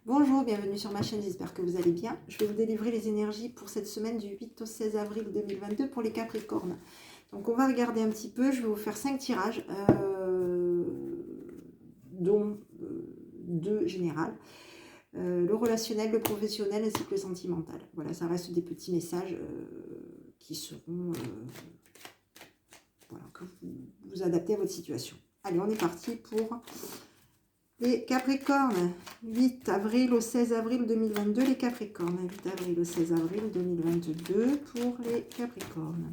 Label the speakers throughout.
Speaker 1: Bonjour, bienvenue sur ma chaîne, j'espère que vous allez bien. Je vais vous délivrer les énergies pour cette semaine du 8 au 16 avril 2022 pour les Capricornes. Donc on va regarder un petit peu, je vais vous faire 5 tirages, dont 2 générales. Le relationnel, le professionnel ainsi que le sentimental. Voilà, ça reste des petits messages qui seront... voilà, que vous adaptez à votre situation. Allez, on est parti pour... les Capricornes, 8 avril au 16 avril 2022, les Capricornes. 8 avril au 16 avril 2022 pour les Capricornes.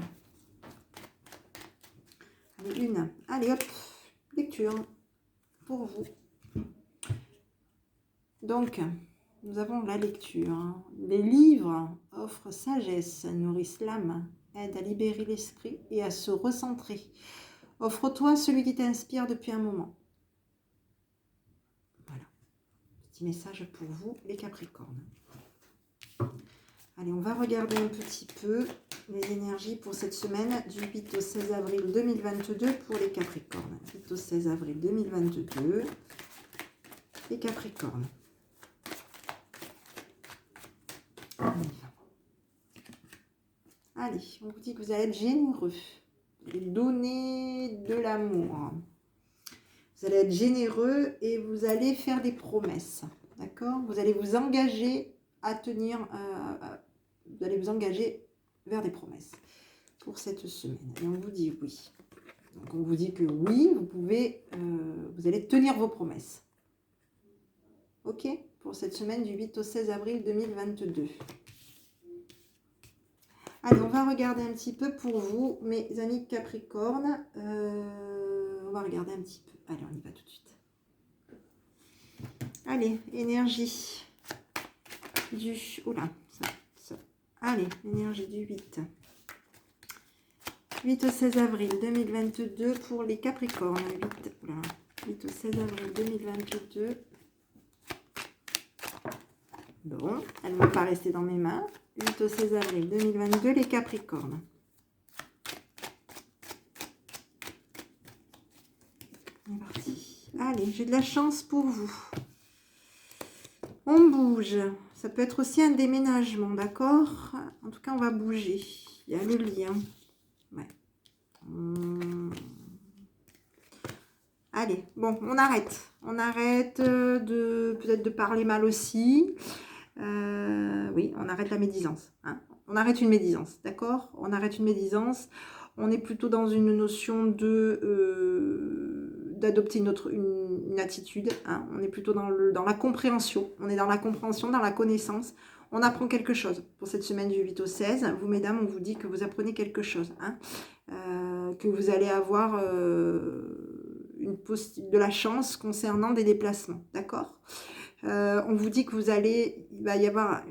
Speaker 1: Allez, une. Allez, hop, lecture pour vous. Donc, nous avons la lecture. Les livres offrent sagesse, nourrissent l'âme, aident à libérer l'esprit et à se recentrer. Offre-toi celui qui t'inspire depuis un moment. Petit message pour vous, les Capricornes. Allez, on va regarder un petit peu les énergies pour cette semaine du 8 au 16 avril 2022 pour les Capricornes. 8 au 16 avril 2022, les Capricornes. Allez, on vous dit que vous allez être généreux et donner de l'amour. Vous allez être généreux et vous allez faire des promesses, d'accord? Vous allez vous engager à tenir, vous allez vous engager vers des promesses pour cette semaine. Et on vous dit oui. Donc on vous dit que oui, vous pouvez, vous allez tenir vos promesses. Ok? Pour cette semaine du 8 au 16 avril 2022. Allez, on va regarder un petit peu pour vous, mes amis Capricornes. On va regarder un petit peu. Allez, on y va tout de suite. Allez, énergie du... Oula, ça. Allez, énergie du 8. 8 au 16 avril 2022 pour les Capricornes. 8 au 16 avril 2022. Bon, elle ne va pas rester dans mes mains. 8 au 16 avril 2022, les Capricornes. On est parti. Allez, j'ai de la chance pour vous. On bouge. Ça peut être aussi un déménagement, d'accord? En tout cas, on va bouger. Il y a le lien. Ouais. Allez, bon, on arrête. On arrête de peut-être de parler mal aussi. Oui, on arrête la médisance. Hein. On arrête une médisance, d'accord? On arrête une médisance. On est plutôt dans une notion de d'adopter une attitude. Hein. On est plutôt dans la compréhension. On est dans la compréhension, dans la connaissance. On apprend quelque chose. Pour cette semaine du 8 au 16, vous, mesdames, on vous dit que vous apprenez quelque chose. Hein. Que vous allez avoir de la chance concernant des déplacements, d'accord? On vous dit que il va y avoir,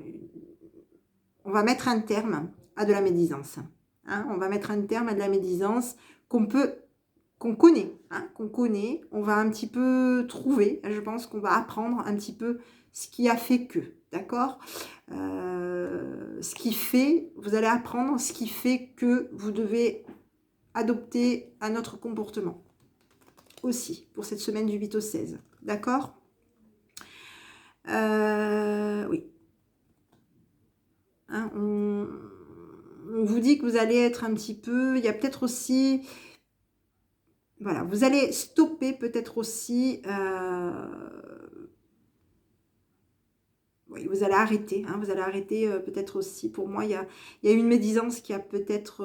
Speaker 1: on va mettre un terme à de la médisance. Hein, on va mettre un terme à de la médisance qu'on connaît, hein, qu'on connaît. On va un petit peu trouver, je pense qu'on va apprendre un petit peu ce qui a fait que, d'accord? Ce qui fait, vous allez apprendre ce qui fait que vous devez adopter un autre comportement aussi pour cette semaine du 8 au 16, d'accord? Oui. Hein, on vous dit que vous allez être un petit peu... Il y a peut-être aussi... Voilà, vous allez stopper peut-être aussi... oui, vous allez arrêter. Hein, vous allez arrêter peut-être aussi. Pour moi, il y a une médisance qui a peut-être...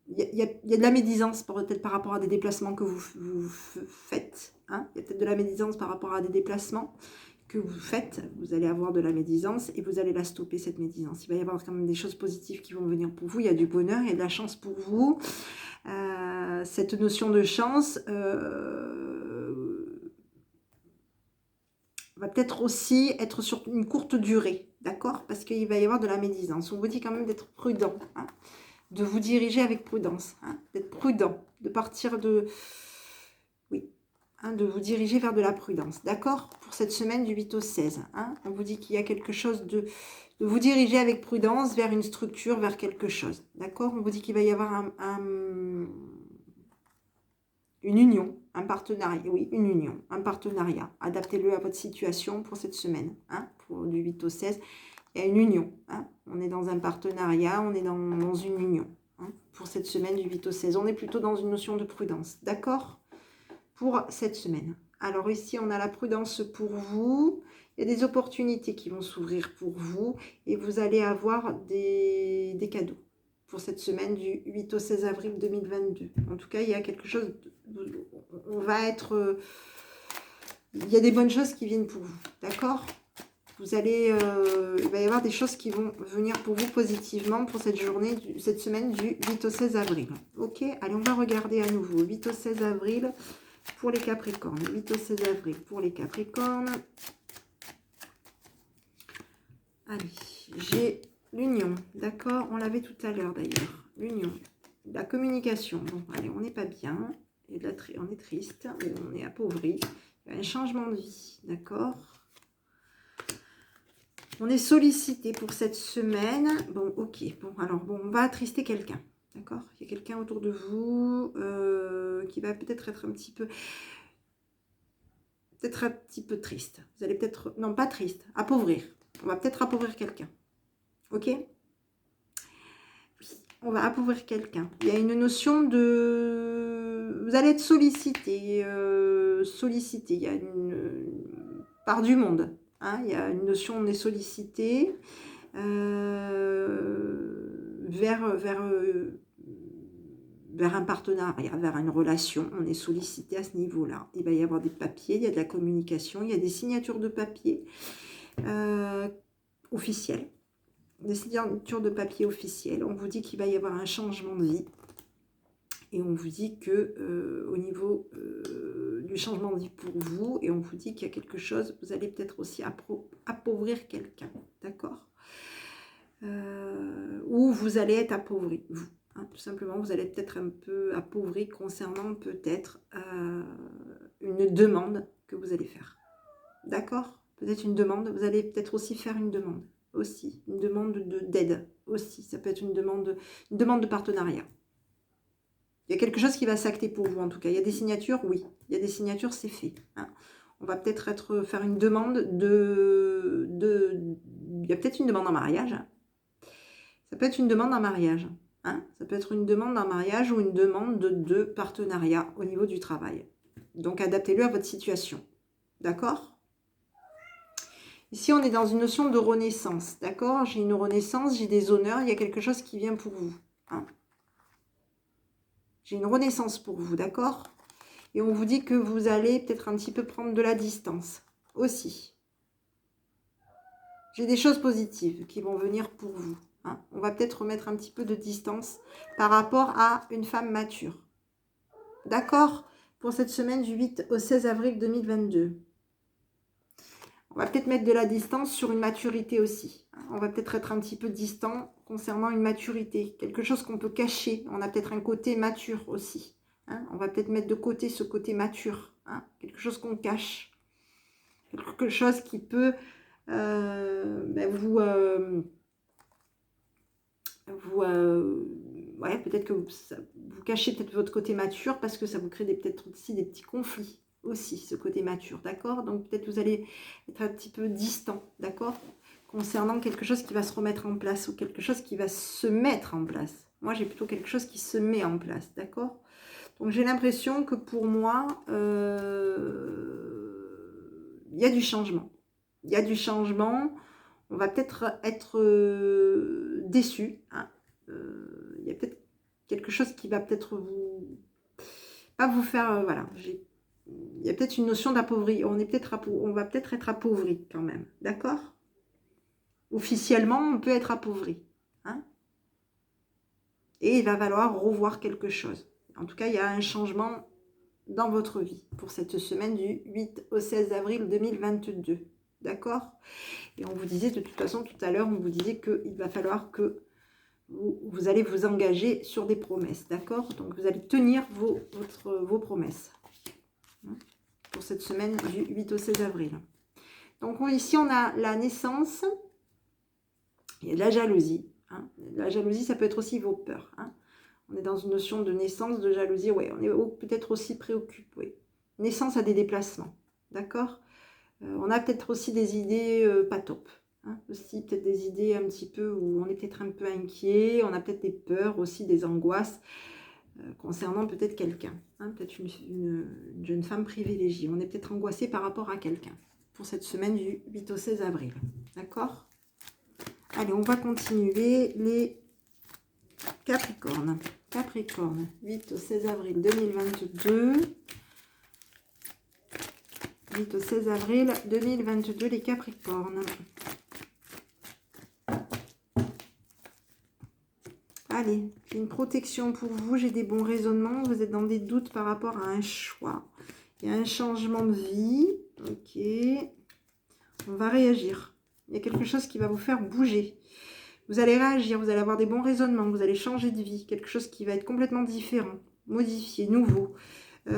Speaker 1: il y a de la médisance peut-être par rapport à des déplacements que vous faites. Hein, il y a peut-être de la médisance par rapport à des déplacements que vous faites, vous allez avoir de la médisance et vous allez la stopper, cette médisance. Il va y avoir quand même des choses positives qui vont venir pour vous. Il y a du bonheur, il y a de la chance pour vous. Cette notion de chance va peut-être aussi être sur une courte durée, d'accord? Parce qu'il va y avoir de la médisance. On vous dit quand même d'être prudent, hein, de vous diriger avec prudence, hein, d'être prudent, de partir de... Hein, de vous diriger vers de la prudence, d'accord? Pour cette semaine du 8 au 16, hein, on vous dit qu'il y a quelque chose de vous diriger avec prudence vers une structure, vers quelque chose, d'accord? On vous dit qu'il va y avoir une union, un partenariat, oui, une union, un partenariat. Adaptez-le à votre situation pour cette semaine, hein, pour du 8 au 16. Il y a une union, hein. On est dans un partenariat, on est dans une union, hein, pour cette semaine du 8 au 16. On est plutôt dans une notion de prudence, d'accord? Pour cette semaine. Alors ici, on a la prudence pour vous. Il y a des opportunités qui vont s'ouvrir pour vous et vous allez avoir des cadeaux pour cette semaine du 8 au 16 avril 2022. En tout cas, il y a quelque chose, on va être, il y a des bonnes choses qui viennent pour vous, d'accord? Vous allez, il va y avoir des choses qui vont venir pour vous positivement pour cette journée, cette semaine du 8 au 16 avril. Ok, allez, on va regarder à nouveau. 8 au 16 avril pour les Capricornes. 8 au 16 avril pour les Capricornes. Allez, j'ai l'union, d'accord? On l'avait tout à l'heure d'ailleurs. L'union, la communication. Bon, allez, on n'est pas bien. Et de on est triste, on est appauvri. Il y a un changement de vie, d'accord? On est sollicité pour cette semaine. Bon, ok. Bon, alors, bon, on va attrister quelqu'un, d'accord? Il y a quelqu'un autour de vous qui va peut-être être un petit peu... Peut-être un petit peu triste. Vous allez peut-être... Non, pas triste. Appauvrir. On va peut-être appauvrir quelqu'un. Ok? On va appauvrir quelqu'un. Il y a une notion de... Vous allez être sollicité. Sollicité. Il y a une... Par du monde. Hein, il y a une notion, on est sollicité vers un partenariat, vers une relation. On est sollicité à ce niveau-là. Il va y avoir des papiers, il y a de la communication, il y a des signatures de papier officielles. Des signatures de papier officielles. On vous dit qu'il va y avoir un changement de vie. Et on vous dit que au niveau du changement de vie pour vous, et on vous dit qu'il y a quelque chose, vous allez peut-être aussi appauvrir quelqu'un, d'accord? Ou vous allez être appauvri, vous. Hein, tout simplement, vous allez peut-être un peu appauvri concernant peut-être une demande que vous allez faire. D'accord? Peut-être une demande, vous allez peut-être aussi faire une demande, aussi. Une demande d'aide, aussi. Ça peut être une demande de partenariat. Il y a quelque chose qui va s'acter pour vous, en tout cas. Il y a des signatures, oui. Il y a des signatures, c'est fait. Hein. On va peut-être faire une demande Il y a peut-être une demande en mariage. Ça peut être une demande en mariage. Hein. Ça peut être une demande en mariage ou une demande de partenariat au niveau du travail. Donc, adaptez-le à votre situation. D'accord ? Ici, on est dans une notion de renaissance. D'accord ? J'ai une renaissance, j'ai des honneurs, il y a quelque chose qui vient pour vous. Hein. J'ai une renaissance pour vous, d'accord? Et on vous dit que vous allez peut-être un petit peu prendre de la distance aussi. J'ai des choses positives qui vont venir pour vous. Hein. On va peut-être remettre un petit peu de distance par rapport à une femme mature. D'accord? Pour cette semaine du 8 au 16 avril 2022. On va peut-être mettre de la distance sur une maturité aussi. On va peut-être être un petit peu distant concernant une maturité. Quelque chose qu'on peut cacher. On a peut-être un côté mature aussi. Hein, on va peut-être mettre de côté ce côté mature. Hein, quelque chose qu'on cache. Quelque chose qui peut ouais, peut-être que vous cachez peut-être votre côté mature parce que ça vous crée peut-être aussi des petits conflits. Aussi, ce côté mature, d'accord? Donc, peut-être vous allez être un petit peu distant, d'accord? Concernant quelque chose qui va se remettre en place ou quelque chose qui va se mettre en place. Moi, j'ai plutôt quelque chose qui se met en place, d'accord? Donc, j'ai l'impression que pour moi, il y a du changement. Il y a du changement. On va peut-être être déçu. Hein. Il y a peut-être quelque chose qui va peut-être vous... Pas vous faire... voilà, il y a peut-être une notion d'appauvri. On va peut-être être appauvri quand même. D'accord? Officiellement, on peut être appauvri. Hein? Et il va falloir revoir quelque chose. En tout cas, il y a un changement dans votre vie pour cette semaine du 8 au 16 avril 2022. D'accord? Et on vous disait, de toute façon, tout à l'heure, on vous disait qu'il va falloir que vous allez vous engager sur des promesses. D'accord? Donc, vous allez tenir vos promesses. Pour cette semaine du 8 au 16 avril. Donc ici, on a la naissance. Il y a de la jalousie. Hein. La jalousie, ça peut être aussi vos peurs. Hein. On est dans une notion de naissance, de jalousie. Ouais, on est peut-être aussi préoccupé. Oui. Naissance à des déplacements. D'accord. On a peut-être aussi des idées pas top. Hein, aussi peut-être des idées un petit peu où on est peut-être un peu inquiet. On a peut-être des peurs aussi, des angoisses concernant peut-être quelqu'un. Hein, peut-être une jeune femme privilégiée. On est peut-être angoissé par rapport à quelqu'un. Pour cette semaine du 8 au 16 avril. D'accord. Allez, on va continuer les Capricornes. Capricorne, 8 au 16 avril 2022. 8 au 16 avril 2022, les Capricornes. Allez, j'ai une protection pour vous, j'ai des bons raisonnements. Vous êtes dans des doutes par rapport à un choix. Il y a un changement de vie. Ok. On va réagir. Il y a quelque chose qui va vous faire bouger. Vous allez réagir, vous allez avoir des bons raisonnements, vous allez changer de vie. Quelque chose qui va être complètement différent, modifié, nouveau. Vous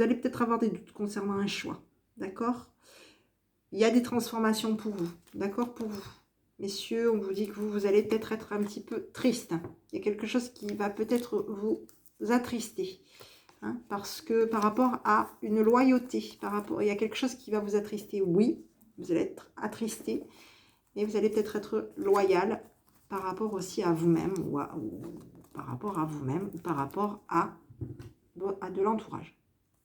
Speaker 1: allez peut-être avoir des doutes concernant un choix. D'accord? Il y a des transformations pour vous. D'accord? Pour vous. Messieurs, on vous dit que vous allez peut-être être un petit peu triste. Il y a quelque chose qui va peut-être vous attrister. Hein, parce que par rapport à une loyauté, il y a quelque chose qui va vous attrister. Oui, vous allez être attristé, mais vous allez peut-être être loyal par rapport aussi à vous-même, ou par rapport à vous-même, ou par rapport à de l'entourage.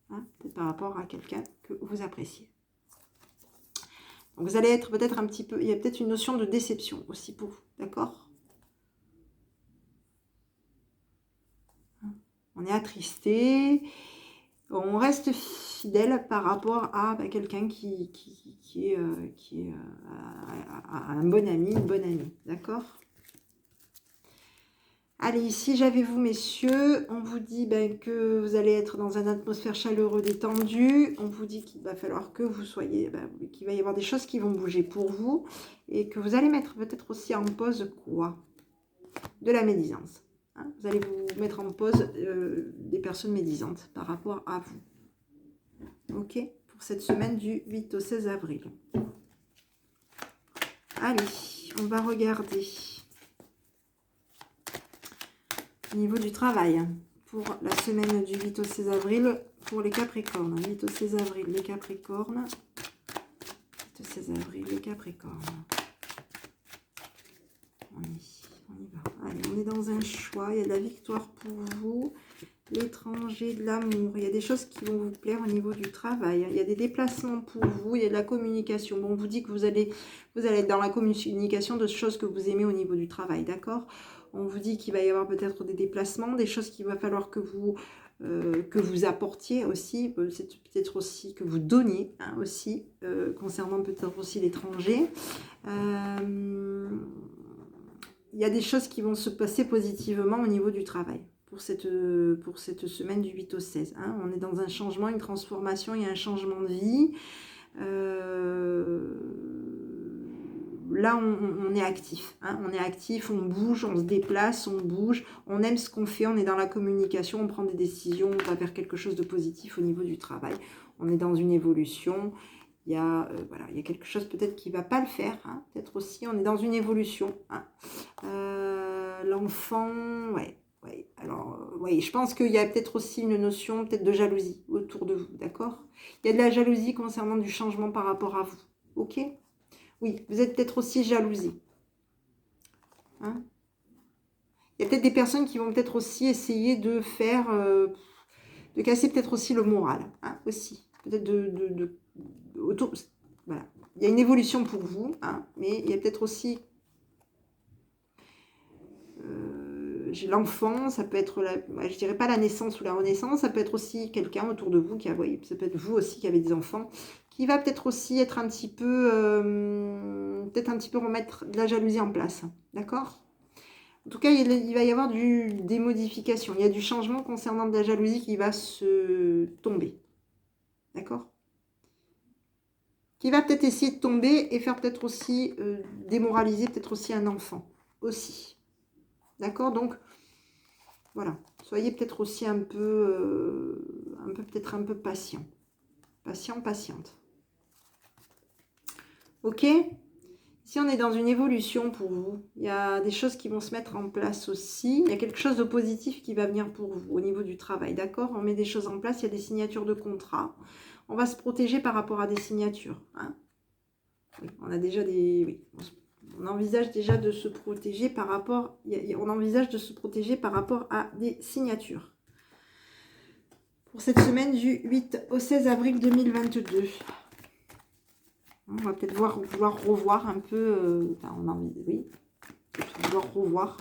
Speaker 1: Hein, peut-être par rapport à quelqu'un que vous appréciez. Donc vous allez être peut-être un petit peu, il y a peut-être une notion de déception aussi pour vous, d'accord? On est attristé, on reste fidèle par rapport à quelqu'un qui est un bon ami, une bonne amie, d'accord? Allez, ici, j'avais vous, messieurs. On vous dit que vous allez être dans une atmosphère chaleureuse, détendue. On vous dit qu'il va falloir que vous soyez, qu'il va y avoir des choses qui vont bouger pour vous. Et que vous allez mettre peut-être aussi en pause quoi? De la médisance. Hein, vous allez vous mettre en pause des personnes médisantes par rapport à vous. Ok? Pour cette semaine du 8 au 16 avril. Allez, on va regarder. Au niveau du travail, pour la semaine du 8 au 16 avril, pour les Capricornes. 8 au 16 avril, les Capricornes. 8 au 16 avril, les Capricornes. On y va. Allez, on est dans un choix. Il y a de la victoire pour vous. L'étranger, de l'amour. Il y a des choses qui vont vous plaire au niveau du travail. Il y a des déplacements pour vous. Il y a de la communication. Bon, on vous dit que vous allez être dans la communication de choses que vous aimez au niveau du travail, d'accord? On vous dit qu'il va y avoir peut-être des déplacements, des choses qu'il va falloir que vous apportiez aussi, c'est peut-être aussi que vous donniez, hein, aussi, concernant peut-être aussi l'étranger. Il y a des choses qui vont se passer positivement au niveau du travail pour cette semaine du 8 au 16. Hein. On est dans un changement, une transformation, il y a un changement de vie. Là, on est actif. Hein. On est actif, on bouge, on se déplace, on bouge. On aime ce qu'on fait, on est dans la communication, on prend des décisions, on va vers quelque chose de positif au niveau du travail. On est dans une évolution. Il y a, il y a quelque chose peut-être qui ne va pas le faire. Hein. Peut-être aussi, on est dans une évolution. Hein. L'enfant, ouais. Alors, je pense qu'il y a peut-être aussi une notion peut-être de jalousie autour de vous, d'accord? Il y a de la jalousie concernant du changement par rapport à vous, ok? Oui, vous êtes peut-être aussi jalousie. Hein? Il y a peut-être des personnes qui vont peut-être aussi essayer de faire, de casser peut-être aussi le moral, hein, aussi. Peut-être autour, voilà. Il y a une évolution pour vous, hein, mais il y a peut-être aussi j'ai l'enfant, ça peut être, je dirais pas la naissance ou la renaissance, ça peut être aussi quelqu'un autour de vous qui a, ça peut être vous aussi qui avez des enfants, qui va peut-être aussi être un petit peu, remettre de la jalousie en place, d'accord? En tout cas, il va y avoir des modifications, il y a du changement concernant de la jalousie qui va se tomber, d'accord? Qui va peut-être essayer de tomber et faire peut-être aussi démoraliser peut-être aussi un enfant, aussi. D'accord? Donc, voilà. Soyez peut-être aussi peut-être un peu patient. Patient, patiente. Ok? Si on est dans une évolution pour vous, il y a des choses qui vont se mettre en place aussi. Il y a quelque chose de positif qui va venir pour vous au niveau du travail, d'accord? On met des choses en place, il y a des signatures de contrat. On va se protéger par rapport à des signatures. Hein, oui, on a déjà des... Oui, on envisage déjà de se protéger par rapport... On envisage de se protéger par rapport à des signatures. Pour cette semaine du 8 au 16 avril 2022. On va peut-être vouloir revoir un peu, on a envie, oui, vouloir revoir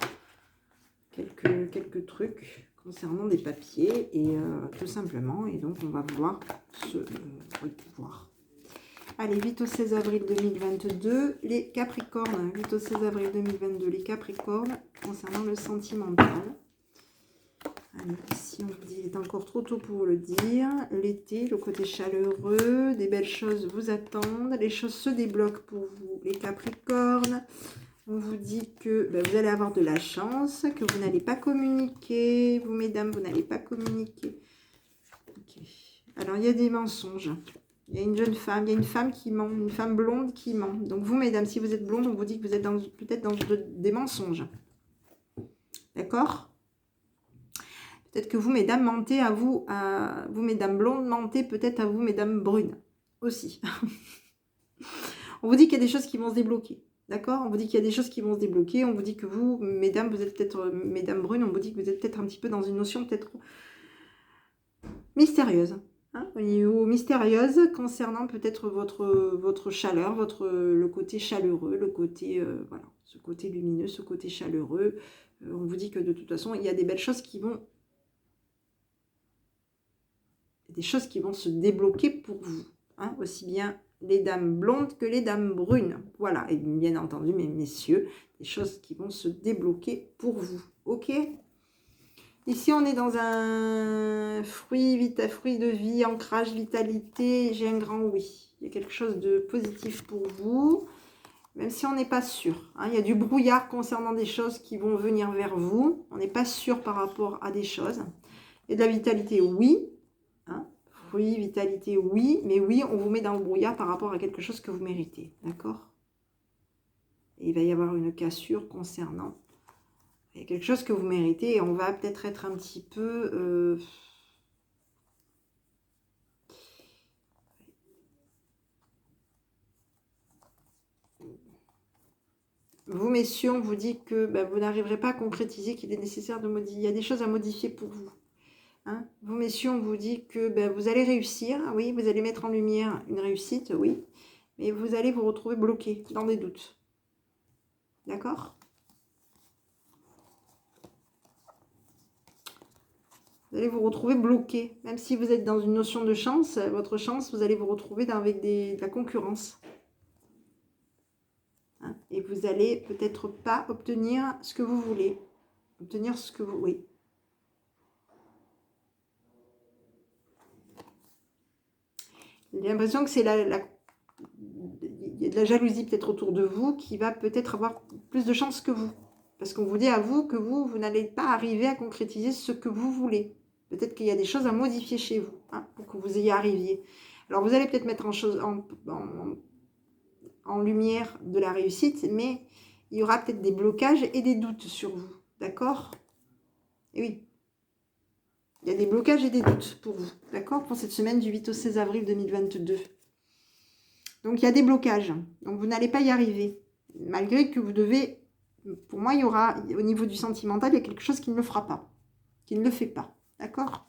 Speaker 1: quelques trucs concernant des papiers et tout simplement, et donc on va vouloir se voir. Allez, 8 au 16 avril 2022, les Capricornes, 8 au 16 avril 2022, les Capricornes, concernant le sentimental. Allez, ici on vous dit, il est encore trop tôt pour le dire. L'été, le côté chaleureux, des belles choses vous attendent. Les choses se débloquent pour vous, les Capricornes. On vous dit que vous allez avoir de la chance, que vous n'allez pas communiquer. Vous, mesdames, vous n'allez pas communiquer. Okay. Alors, il y a des mensonges. Il y a une jeune femme, il y a une femme qui ment, une femme blonde qui ment. Donc, vous, mesdames, si vous êtes blonde, on vous dit que vous êtes peut-être dans des mensonges. D'accord ? Peut-être que vous, mesdames, mentez à vous, mesdames blondes, mentez peut-être à vous, mesdames brunes, aussi. On vous dit qu'il y a des choses qui vont se débloquer, d'accord? On vous dit qu'il y a des choses qui vont se débloquer, on vous dit que vous, mesdames, vous êtes peut-être, mesdames brunes, on vous dit que vous êtes peut-être un petit peu dans une notion peut-être mystérieuse, hein, au niveau mystérieuse, concernant peut-être votre chaleur, le côté chaleureux, le côté, voilà, ce côté lumineux, ce côté chaleureux. On vous dit que de toute façon, il y a des belles choses qui vont... des choses qui vont se débloquer pour vous, hein, aussi bien les dames blondes que les dames brunes. Voilà, et bien entendu, mes messieurs, des choses qui vont se débloquer pour vous, ok? Ici, on est dans un fruit de vie, ancrage, vitalité, j'ai un grand oui. Il y a quelque chose de positif pour vous, même si on n'est pas sûr. Hein, il y a du brouillard concernant des choses qui vont venir vers vous. On n'est pas sûr par rapport à des choses. Et de la vitalité, oui. Hein, fruit, vitalité, oui, mais oui, on vous met dans le brouillard par rapport à quelque chose que vous méritez, d'accord? Il va y avoir une cassure concernant quelque chose que vous méritez et on va peut-être être un petit peu... Vous, messieurs, on vous dit que vous n'arriverez pas à concrétiser, qu'il est nécessaire de modifier. Il y a des choses à modifier pour vous. Hein, vous, messieurs, on vous dit que vous allez réussir, oui, vous allez mettre en lumière une réussite, oui, mais vous allez vous retrouver bloqué dans des doutes. D'accord? Vous allez vous retrouver bloqué, même si vous êtes dans une notion de chance, votre chance, vous allez vous retrouver avec de la concurrence. Hein, et vous allez peut-être pas obtenir ce que vous voulez, obtenir ce que vous... Oui. J'ai l'impression que c'est il y a de la jalousie peut-être autour de vous qui va peut-être avoir plus de chance que vous. Parce qu'on vous dit à vous que vous n'allez pas arriver à concrétiser ce que vous voulez. Peut-être qu'il y a des choses à modifier chez vous, hein, pour que vous y arriviez. Alors vous allez peut-être mettre en lumière de la réussite, mais il y aura peut-être des blocages et des doutes sur vous. D'accord? Et oui. Il y a des blocages et des doutes pour vous. D'accord? Pour cette semaine du 8 au 16 avril 2022. Donc, il y a des blocages. Donc, vous n'allez pas y arriver. Malgré que vous devez... Pour moi, il y aura, au niveau du sentimental, il y a quelque chose qui ne le fera pas. Qui ne le fait pas. D'accord?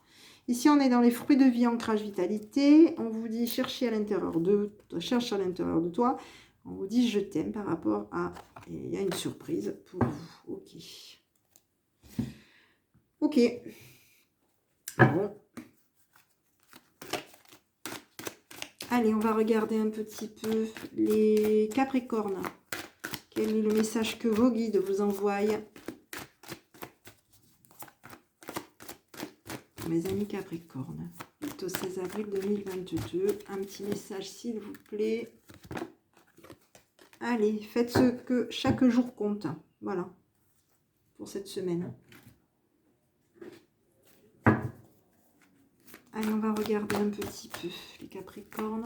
Speaker 1: Ici, on est dans les fruits de vie, ancrage, vitalité. On vous dit cherche à l'intérieur de toi. On vous dit je t'aime par rapport à... Et il y a une surprise pour vous. Ok. Ok. Bon. Allez, on va regarder un petit peu les Capricornes. Quel est le message que vos guides vous envoient? Mes amis Capricornes, 8 au 16 avril 2022. Un petit message, s'il vous plaît. Allez, faites ce que chaque jour compte. Voilà, pour cette semaine. Allez, on va regarder un petit peu les Capricornes.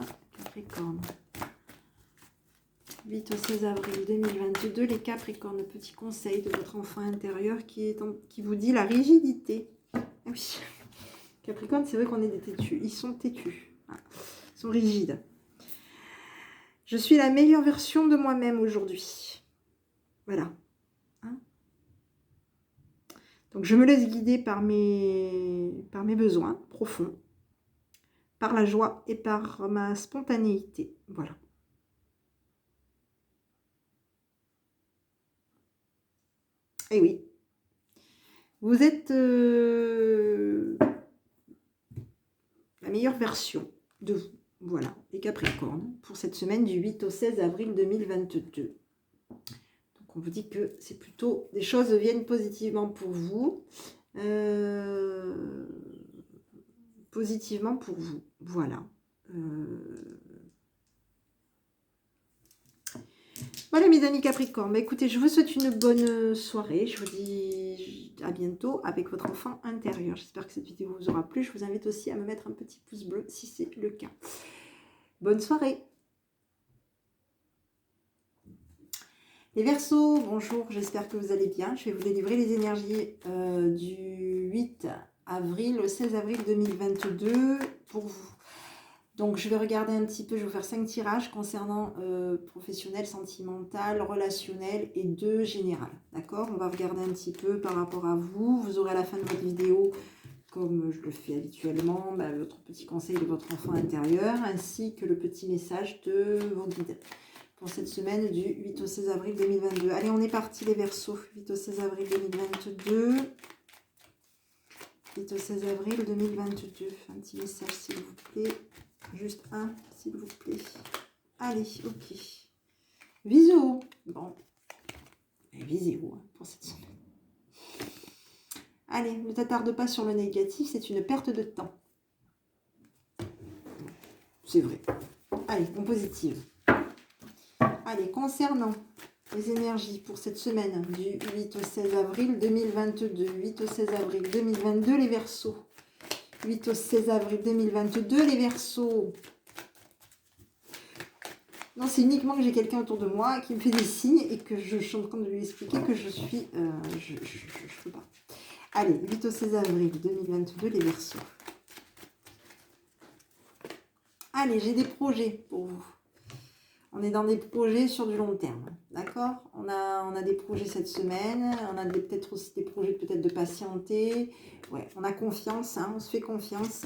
Speaker 1: 8 8 au 16 avril 2022, les Capricornes, petit conseil de votre enfant intérieur qui vous dit la rigidité. Ah oui, Capricorne, c'est vrai qu'on est des têtus. Ils sont têtus. Ils sont rigides. Je suis la meilleure version de moi-même aujourd'hui. Voilà. Donc, je me laisse guider par mes besoins profonds, par la joie et par ma spontanéité. Voilà. Et oui. Vous êtes la meilleure version de vous. Voilà, les Capricornes, pour cette semaine du 8 au 16 avril 2022. On vous dit que c'est plutôt des choses viennent positivement pour vous. Positivement pour vous. Voilà. Voilà mes amis Capricorne. Bah, écoutez, je vous souhaite une bonne soirée. Je vous dis à bientôt avec votre enfant intérieur. J'espère que cette vidéo vous aura plu. Je vous invite aussi à me mettre un petit pouce bleu si c'est le cas. Bonne soirée. Les Verseaux, bonjour, j'espère que vous allez bien. Je vais vous délivrer les énergies du 8 avril au 16 avril 2022 pour vous. Donc, je vais regarder un petit peu, je vais vous faire 5 tirages concernant professionnel, sentimental, relationnel et 2 général. D'accord? On va regarder un petit peu par rapport à vous. Vous aurez à la fin de votre vidéo, comme je le fais habituellement, votre petit conseil de votre enfant intérieur ainsi que le petit message de vos guides. Pour cette semaine du 8 au 16 avril 2022. Allez, on est parti les Verseaux. 8 au 16 avril 2022. 8 au 16 avril 2022. Un petit message s'il vous plaît. Juste un, s'il vous plaît. Allez, ok. Visio. Bon. Visio pour cette semaine. Allez, ne t'attarde pas sur le négatif, c'est une perte de temps. C'est vrai. Allez, en positive. Allez, concernant les énergies pour cette semaine du 8 au 16 avril 2022, 8 au 16 avril 2022, les Verseaux. 8 au 16 avril 2022, les Verseaux. Non, c'est uniquement que j'ai quelqu'un autour de moi qui me fait des signes et que je suis en train de lui expliquer que je suis... je ne peux pas. Allez, 8 au 16 avril 2022, les Verseaux. Allez, j'ai des projets pour vous. On est dans des projets sur du long terme, d'accord? On a des projets cette semaine, on a peut-être aussi des projets peut-être de patienter. Ouais, on a confiance, hein, on se fait confiance.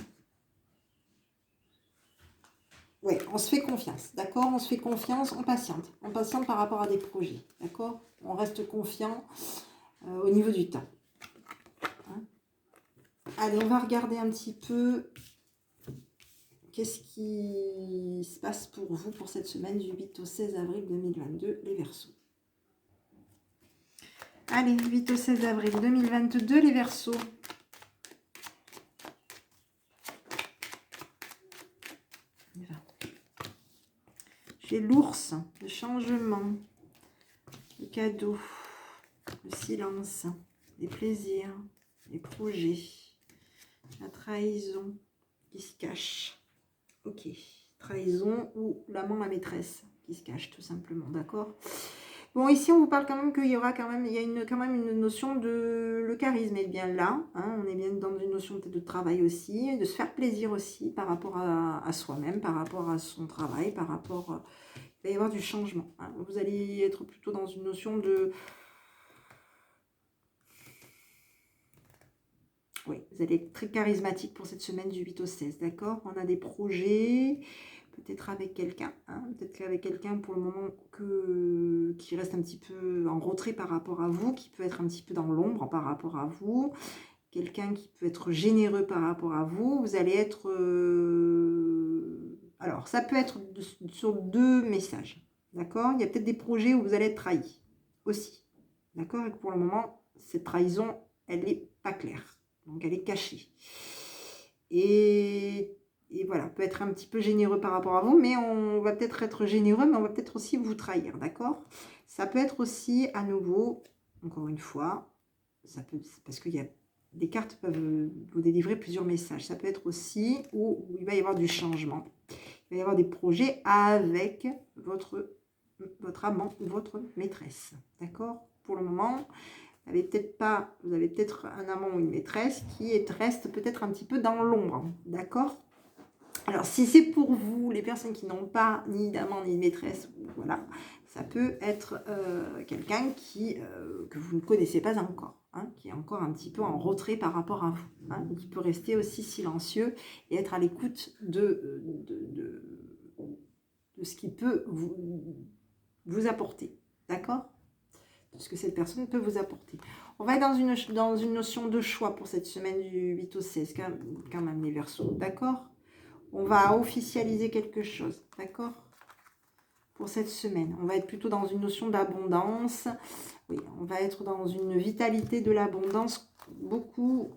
Speaker 1: Ouais, on se fait confiance, d'accord? On se fait confiance, on patiente. On patiente par rapport à des projets, d'accord? On reste confiant au niveau du temps. Hein? Allez, on va regarder un petit peu... Qu'est-ce qui se passe pour vous pour cette semaine du 8 au 16 avril 2022, les Verseaux? Allez, 8 au 16 avril 2022, les Verseaux. J'ai l'ours, le changement, le cadeau, le silence, les plaisirs, les projets, la trahison qui se cache. Ok, trahison ou l'amant, la maîtresse qui se cache tout simplement, d'accord? Bon, ici on vous parle quand même qu'il y aura quand même, quand même une notion de le charisme est bien là, hein, on est bien dans une notion peut-être de travail aussi, de se faire plaisir aussi par rapport à soi-même, par rapport à son travail, par rapport, il va y avoir du changement, hein. Vous allez être plutôt dans une notion de, oui, vous allez être très charismatique pour cette semaine du 8 au 16, d'accord? On a des projets, peut-être avec quelqu'un, hein, peut-être qu'avec quelqu'un pour le moment qui reste un petit peu en retrait par rapport à vous, qui peut être un petit peu dans l'ombre par rapport à vous, quelqu'un qui peut être généreux par rapport à vous, vous allez être... Alors, ça peut être sur 2 messages, d'accord? Il y a peut-être des projets où vous allez être trahi aussi, d'accord? Et que pour le moment, cette trahison, elle n'est pas claire. Donc, elle est cachée. Et voilà, peut être un petit peu généreux par rapport à vous, mais on va peut-être être généreux, mais on va peut-être aussi vous trahir, d'accord? Ça peut être aussi, à nouveau, encore une fois, ça peut, parce qu'il y a des cartes peuvent vous délivrer plusieurs messages. Ça peut être aussi où il va y avoir du changement. Il va y avoir des projets avec votre votre amant ou votre maîtresse. D'accord? Pour le moment, vous avez peut-être un amant ou une maîtresse qui reste peut-être un petit peu dans l'ombre. D'accord? Alors, si c'est pour vous, les personnes qui n'ont pas ni d'amant ni de maîtresse, voilà, ça peut être quelqu'un que vous ne connaissez pas encore, hein, qui est encore un petit peu en retrait par rapport à vous, hein, qui peut rester aussi silencieux et être à l'écoute de ce qui peut vous apporter, d'accord? De ce que cette personne peut vous apporter. On va être dans une notion de choix pour cette semaine du 8 au 16, quand même les Verseaux, d'accord? On va officialiser quelque chose, d'accord? Pour cette semaine. On va être plutôt dans une notion d'abondance. Oui, on va être dans une vitalité de l'abondance. Beaucoup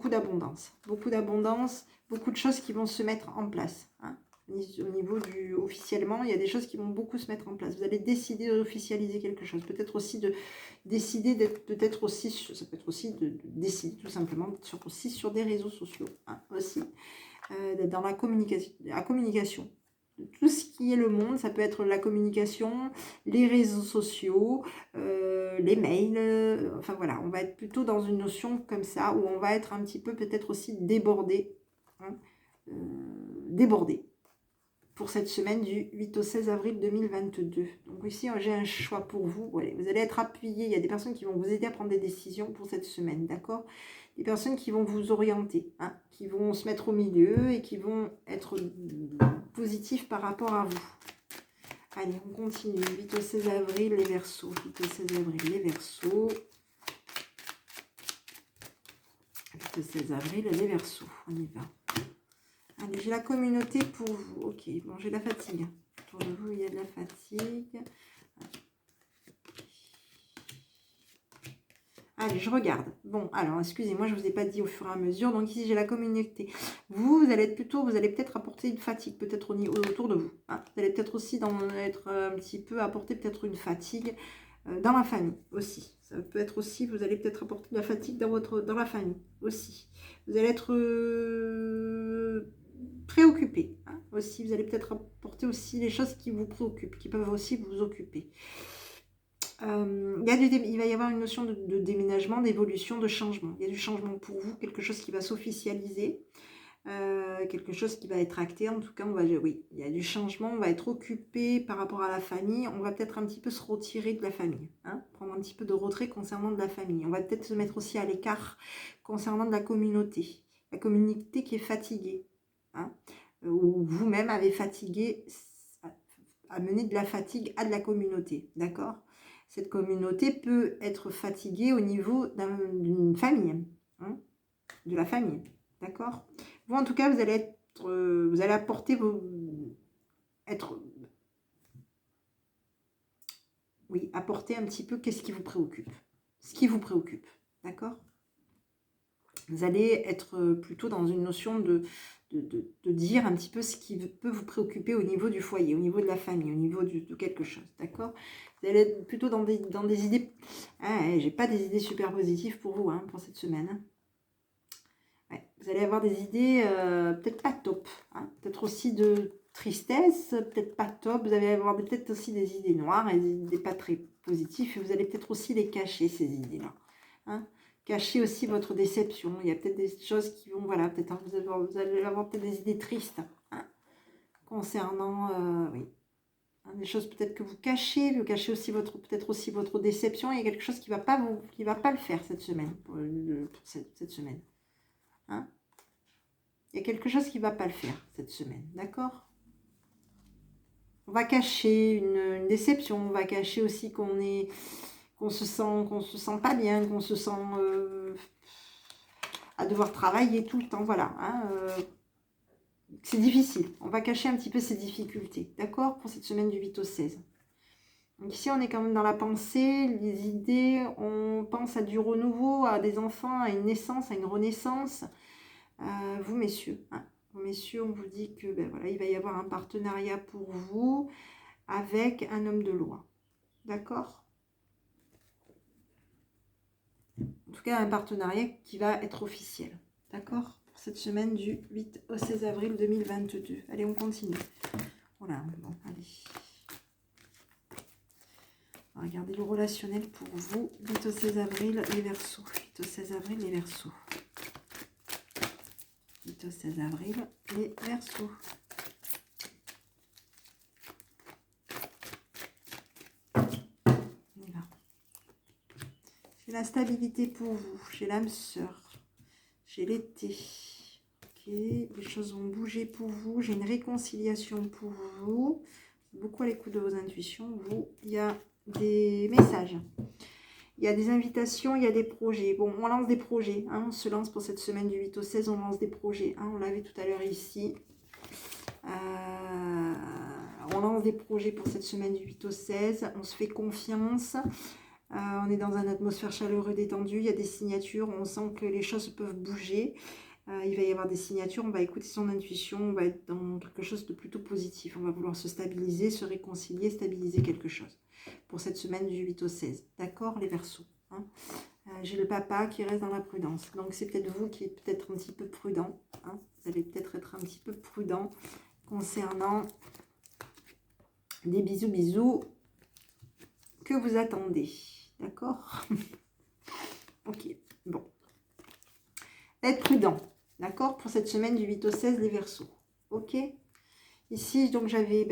Speaker 1: d'abondance. Beaucoup d'abondance. Beaucoup de choses qui vont se mettre en place. Hein. Au niveau officiellement, il y a des choses qui vont beaucoup se mettre en place. Vous allez décider d'officialiser quelque chose. Peut-être aussi de décider d'être, peut-être aussi, ça peut être aussi de décider tout simplement, aussi sur des réseaux sociaux. Hein, aussi. Dans la communication. Tout ce qui est le monde, ça peut être la communication, les réseaux sociaux, les mails, enfin voilà, on va être plutôt dans une notion comme ça, où on va être un petit peu peut-être aussi débordé, hein, débordé, pour cette semaine du 8 au 16 avril 2022. Donc ici, j'ai un choix pour vous. Ouais, vous allez être appuyé. Il y a des personnes qui vont vous aider à prendre des décisions pour cette semaine, d'accord? Des personnes qui vont vous orienter, hein, qui vont se mettre au milieu et qui vont être positifs par rapport à vous. Allez, on continue. 8 au 16 avril, les Verseaux. 8 au 16 avril, les Verseaux. 8 au 16 avril, les Verseaux. On y va. Allez, j'ai la communauté pour vous. Ok, bon, j'ai la fatigue. Autour de vous, il y a de la fatigue. Allez, je regarde. Bon, alors, excusez-moi, je ne vous ai pas dit au fur et à mesure. Donc ici, j'ai la communauté. Vous allez être plutôt, vous allez peut-être apporter une fatigue, peut-être autour de vous. Hein. Vous allez peut-être aussi être un petit peu, apporter peut-être une fatigue dans la famille aussi. Ça peut être aussi, vous allez peut-être apporter de la fatigue dans la famille aussi. Vous allez être préoccupé, hein, aussi. Vous allez peut-être apporter aussi les choses qui vous préoccupent, qui peuvent aussi vous occuper. Il va y avoir une notion de déménagement, d'évolution, de changement. Il y a du changement pour vous, quelque chose qui va s'officialiser, quelque chose qui va être acté. En tout cas, oui, il y a du changement. On va être occupé par rapport à la famille. On va peut-être un petit peu se retirer de la famille, hein, prendre un petit peu de retrait concernant de la famille. On va peut-être se mettre aussi à l'écart concernant de la communauté qui est fatiguée, hein, ou vous-même avez fatigué, amené de la fatigue à de la communauté, d'accord? Cette communauté peut être fatiguée au niveau d'une famille, hein, de la famille, d'accord? Vous, en tout cas, vous allez apporter apporter un petit peu qu'est-ce qui vous préoccupe, ce qui vous préoccupe, d'accord? Vous allez être plutôt dans une notion de dire un petit peu ce qui peut vous préoccuper au niveau du foyer, au niveau de la famille, au niveau de quelque chose, d'accord? Vous allez être plutôt dans des idées... Ah, j'ai pas des idées super positives pour vous, hein, pour cette semaine. Hein. Ouais, vous allez avoir des idées peut-être pas top, hein, peut-être aussi de tristesse, peut-être pas top. Vous allez avoir peut-être aussi des idées noires et des idées pas très positives. Et vous allez peut-être aussi les cacher, ces idées-là. Hein. Cacher aussi votre déception. Il y a peut-être des choses qui vont, voilà, peut-être vous allez avoir peut-être des idées tristes, hein, concernant, oui, hein, des choses peut-être que vous cachez aussi peut-être aussi votre déception. Il y a quelque chose qui va pas le faire cette semaine, pour cette semaine. Hein. Il y a quelque chose qui ne va pas le faire cette semaine, d'accord? On va cacher une déception, on va cacher aussi qu'on se sent pas bien, qu'on se sent à devoir travailler tout le temps, voilà. Hein, c'est difficile, on va cacher un petit peu ces difficultés, d'accord? Pour cette semaine du 8 au 16. Donc ici, on est quand même dans la pensée, les idées, on pense à du renouveau, à des enfants, à une naissance, à une renaissance. Vous, messieurs, hein. Messieurs, on vous dit que voilà, il va y avoir un partenariat pour vous avec un homme de loi. D'accord? En tout cas, un partenariat qui va être officiel. D'accord? Pour cette semaine du 8 au 16 avril 2022. Allez, on continue. Voilà, bon, allez. Regardez le relationnel pour vous. 8 au 16 avril, les Verseaux. 8 au 16 avril, les Verseaux. 8 au 16 avril, les Verseaux. On y va. J'ai la stabilité pour vous. J'ai l'âme sœur. J'ai l'été. Ok. Les choses vont bouger pour vous. J'ai une réconciliation pour vous. Beaucoup à l'écoute de vos intuitions. Vous, il y a des messages. Il y a des invitations, il y a des projets. Bon, on lance des projets. Hein, on se lance pour cette semaine du 8 au 16. On lance des projets. Hein, on l'avait tout à l'heure ici. On lance des projets pour cette semaine du 8 au 16. On se fait confiance. On est dans une atmosphère chaleureuse, détendue. Il y a des signatures. On sent que les choses peuvent bouger. Il va y avoir des signatures. On va écouter son intuition. On va être dans quelque chose de plutôt positif. On va vouloir se stabiliser, se réconcilier, stabiliser quelque chose pour cette semaine du 8 au 16. D'accord, les Verseaux, hein. J'ai le papa qui reste dans la prudence. Donc, c'est peut-être vous qui êtes peut-être un petit peu prudent. Hein. Vous allez peut-être être un petit peu prudent concernant des bisous que vous attendez. D'accord. Ok, bon. Être prudent, d'accord, pour cette semaine du 8 au 16, les Verseaux. Ok. Ici, donc, j'avais,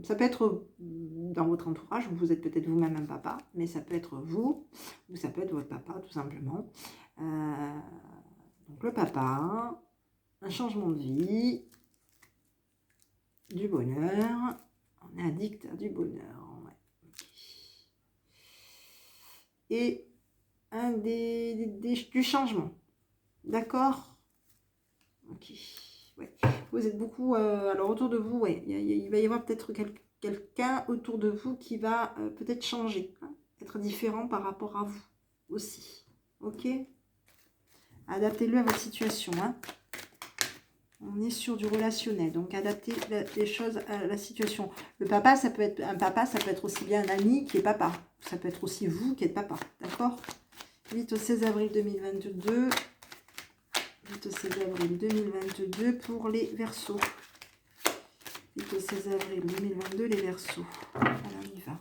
Speaker 1: ça peut être dans votre entourage, vous êtes peut-être vous-même un papa, mais ça peut être vous, ou ça peut être votre papa, tout simplement. Donc, le papa, un changement de vie, du bonheur. On est addict à du bonheur. Ouais. Et du changement. D'accord. Ok. Ouais. Vous êtes beaucoup... alors, autour de vous, ouais, il va y avoir peut-être quelqu'un autour de vous qui va peut-être changer. Hein, être différent par rapport à vous aussi. Ok. Adaptez-le à votre situation. Hein. On est sur du relationnel. Donc, adaptez les choses à la situation. Le papa, ça peut être un papa, ça peut être aussi bien un ami qui est papa. Ça peut être aussi vous qui êtes papa. D'accord. 8 au 16 avril 2022. 8 au 16 avril 2022 pour les Verseaux. 8 au 16 avril 2022, les Verseaux. Alors, on y va.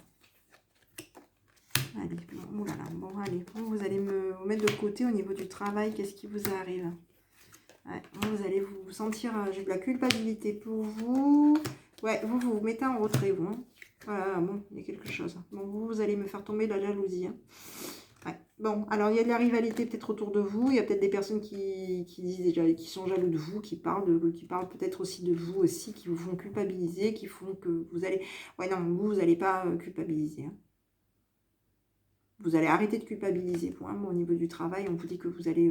Speaker 1: Allez, bon, oh là là, bon, allez. Bon, vous allez vous mettre de côté au niveau du travail. Qu'est-ce qui vous arrive? Ouais, vous allez vous sentir, j'ai de la culpabilité pour vous. Ouais, vous mettez en retrait, vous. Hein. Voilà, bon, il y a quelque chose. Bon, vous allez me faire tomber de la jalousie. Hein. Ouais. Bon, alors il y a de la rivalité peut-être autour de vous. Il y a peut-être des personnes qui disent déjà, qui sont jaloux de vous, qui parlent peut-être aussi de vous aussi, qui vous font culpabiliser, qui font que vous allez... Ouais, non, vous n'allez pas culpabiliser. Hein. Vous allez arrêter de culpabiliser. Pour, hein, au niveau du travail, on vous dit que vous allez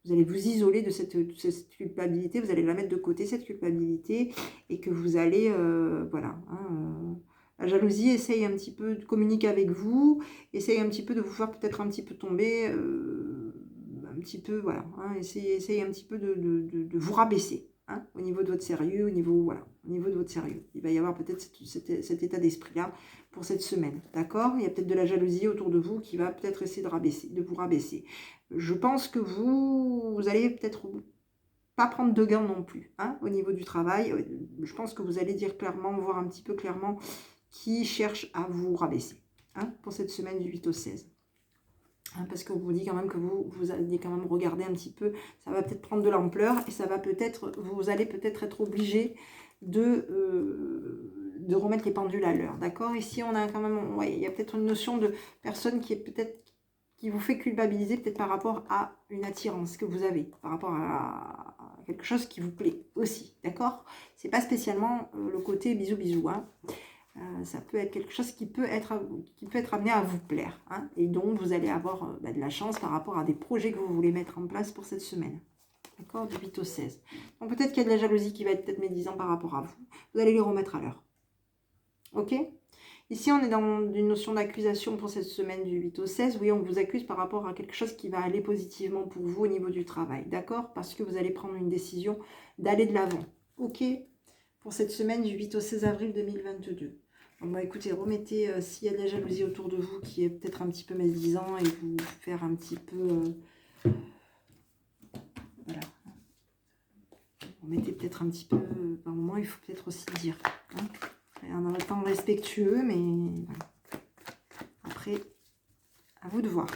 Speaker 1: vous isoler de cette culpabilité. Vous allez la mettre de côté, cette culpabilité, et que vous allez... voilà. Hein, la jalousie essaye un petit peu de communiquer avec vous, essaye un petit peu de vous faire peut-être un petit peu tomber, un petit peu, voilà, hein, essaye un petit peu de vous rabaisser, hein, au niveau de votre sérieux, au niveau de votre sérieux. Il va y avoir peut-être cet état d'esprit-là pour cette semaine, d'accord? Il y a peut-être de la jalousie autour de vous qui va peut-être essayer de vous rabaisser. Je pense que vous allez peut-être pas prendre de gains non plus, hein, au niveau du travail. Je pense que vous allez dire clairement, voir un petit peu clairement qui cherche à vous rabaisser, hein, pour cette semaine du 8 au 16. Hein, parce qu'on vous dit quand même que vous allez quand même regarder un petit peu, ça va peut-être prendre de l'ampleur et ça va peut-être, vous allez peut-être être obligé de remettre les pendules à l'heure, d'accord? Ici, on a quand même, ouais, il y a peut-être une notion de personne qui est peut-être qui vous fait culpabiliser peut-être par rapport à une attirance que vous avez, par rapport à quelque chose qui vous plaît aussi, d'accord? C'est pas spécialement le côté bisous, hein. Ça peut être quelque chose qui peut être amené à vous plaire, hein, et donc vous allez avoir de la chance par rapport à des projets que vous voulez mettre en place pour cette semaine. D'accord, du 8 au 16. Donc peut-être qu'il y a de la jalousie qui va être peut-être médisant par rapport à vous. Vous allez les remettre à l'heure. Ok? Ici, on est dans une notion d'accusation pour cette semaine du 8 au 16. Oui, on vous accuse par rapport à quelque chose qui va aller positivement pour vous au niveau du travail. D'accord? Parce que vous allez prendre une décision d'aller de l'avant. Ok? Pour cette semaine du 8 au 16 avril 2022. Bon, bah, écoutez, remettez s'il y a de la jalousie autour de vous qui est peut-être un petit peu médisant et vous faire un petit peu... voilà. Remettez peut-être un petit peu... par moment, il faut peut-être aussi dire. Hein, en étant respectueux, mais... Voilà. après, à vous de voir.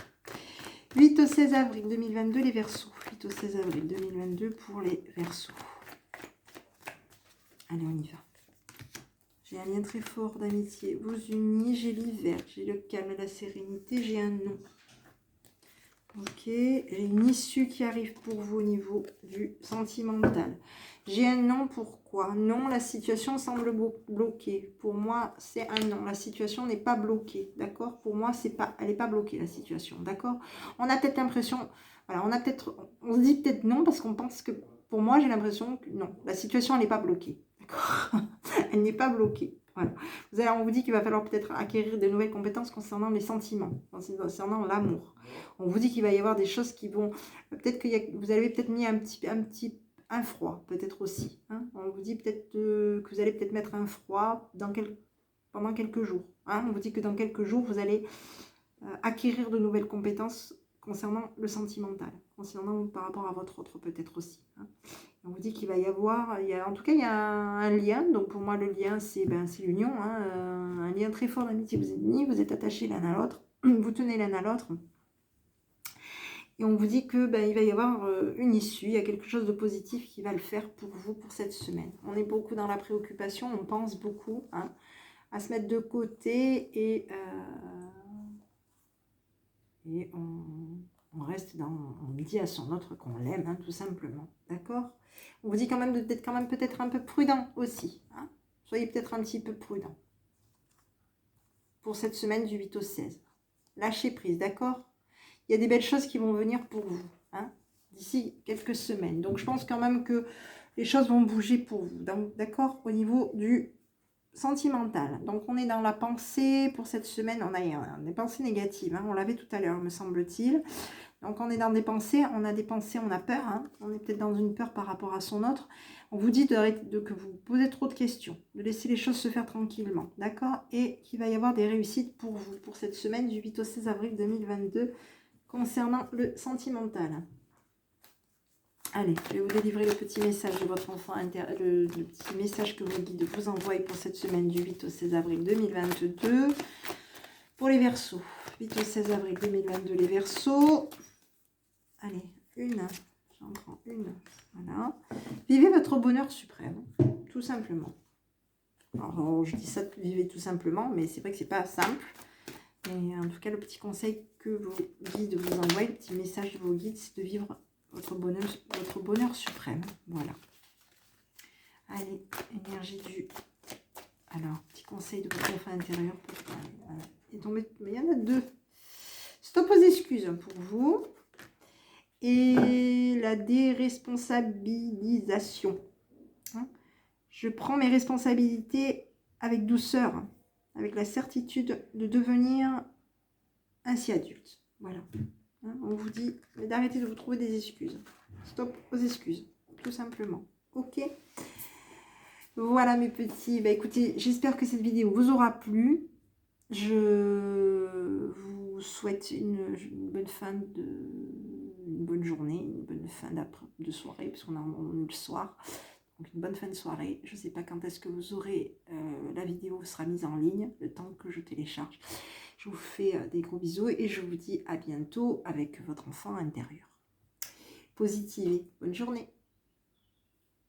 Speaker 1: 8 au 16 avril 2022, les Verseaux. 8 au 16 avril 2022 pour les Verseaux. Allez, on y va. J'ai un lien très fort d'amitié vous unit. J'ai l'hiver, j'ai le calme, la sérénité, j'ai un non. Ok, j'ai une issue qui arrive pour vous au niveau du sentimental. J'ai un non, pourquoi? Non, la situation semble bloquée. Pour moi, c'est un non. La situation n'est pas bloquée, d'accord? Pour moi, elle n'est pas bloquée, la situation, d'accord? On a peut-être l'impression, voilà, on se dit peut-être non parce qu'on pense que, pour moi, j'ai l'impression que non, la situation, elle n'est pas bloquée, d'accord? Elle n'est pas bloquée. Voilà. On vous dit qu'il va falloir peut-être acquérir de nouvelles compétences concernant les sentiments, concernant l'amour. On vous dit qu'il va y avoir des choses qui vont... Peut-être que vous avez peut-être mis un froid, peut-être aussi. Hein. On vous dit peut-être que vous allez peut-être mettre un froid pendant quelques jours. Hein. On vous dit que dans quelques jours, vous allez acquérir de nouvelles compétences concernant le sentimental, concernant par rapport à votre autre peut-être aussi. Hein. On vous dit qu'il va y avoir, en tout cas il y a un lien, donc pour moi le lien c'est l'union, hein, un lien très fort d'amitié, vous êtes unis, vous êtes attachés l'un à l'autre, vous tenez l'un à l'autre, et on vous dit que il va y avoir une issue, il y a quelque chose de positif qui va le faire pour vous pour cette semaine. On est beaucoup dans la préoccupation, on pense beaucoup hein, à se mettre de côté et on reste on dit à son autre qu'on l'aime, hein, tout simplement, d'accord? On vous dit quand même d'être quand même peut-être un peu prudent aussi, hein? Soyez peut-être un petit peu prudent pour cette semaine du 8 au 16. Lâchez prise, d'accord? Il y a des belles choses qui vont venir pour vous, hein, d'ici quelques semaines. Donc je pense quand même que les choses vont bouger pour vous, d'accord? Au niveau du sentimental. Donc on est dans la pensée pour cette semaine, on a des pensées négatives, hein, on l'avait tout à l'heure me semble-t-il. Donc on est dans des pensées, on a peur, hein, on est peut-être dans une peur par rapport à son autre. On vous dit que vous posez trop de questions, de laisser les choses se faire tranquillement, d'accord? Et qu'il va y avoir des réussites pour vous, pour cette semaine du 8 au 16 avril 2022, concernant le sentimental. Allez, je vais vous délivrer le petit message de votre enfant intérieur, le petit message que vos guides vous envoient pour cette semaine du 8 au 16 avril 2022. Pour les Verseaux, 8 au 16 avril 2022, les Verseaux. Allez, j'en prends une, voilà. Vivez votre bonheur suprême, tout simplement. Alors, je dis ça, vivez tout simplement, mais c'est vrai que c'est pas simple. Mais en tout cas, le petit conseil que vos guides vous envoient, le petit message de vos guides, c'est de vivre votre bonheur suprême. Voilà. Allez, énergie du... Alors, petit conseil de votre enfant intérieur. Mais il y en a deux. Stop aux excuses pour vous. Et la déresponsabilisation. Je prends mes responsabilités avec douceur, avec la certitude de devenir ainsi adulte. Voilà. On vous dit d'arrêter de vous trouver des excuses. Stop aux excuses, tout simplement. Ok. Voilà mes petits. Écoutez, j'espère que cette vidéo vous aura plu. Je vous souhaite une bonne fin une bonne journée, une bonne fin de soirée, parce qu'on est le soir. Donc une bonne fin de soirée. Je ne sais pas quand est-ce que vous aurez, la vidéo sera mise en ligne, le temps que je télécharge. Je vous fais des gros bisous et je vous dis à bientôt avec votre enfant intérieur. Positivez. Bonne journée.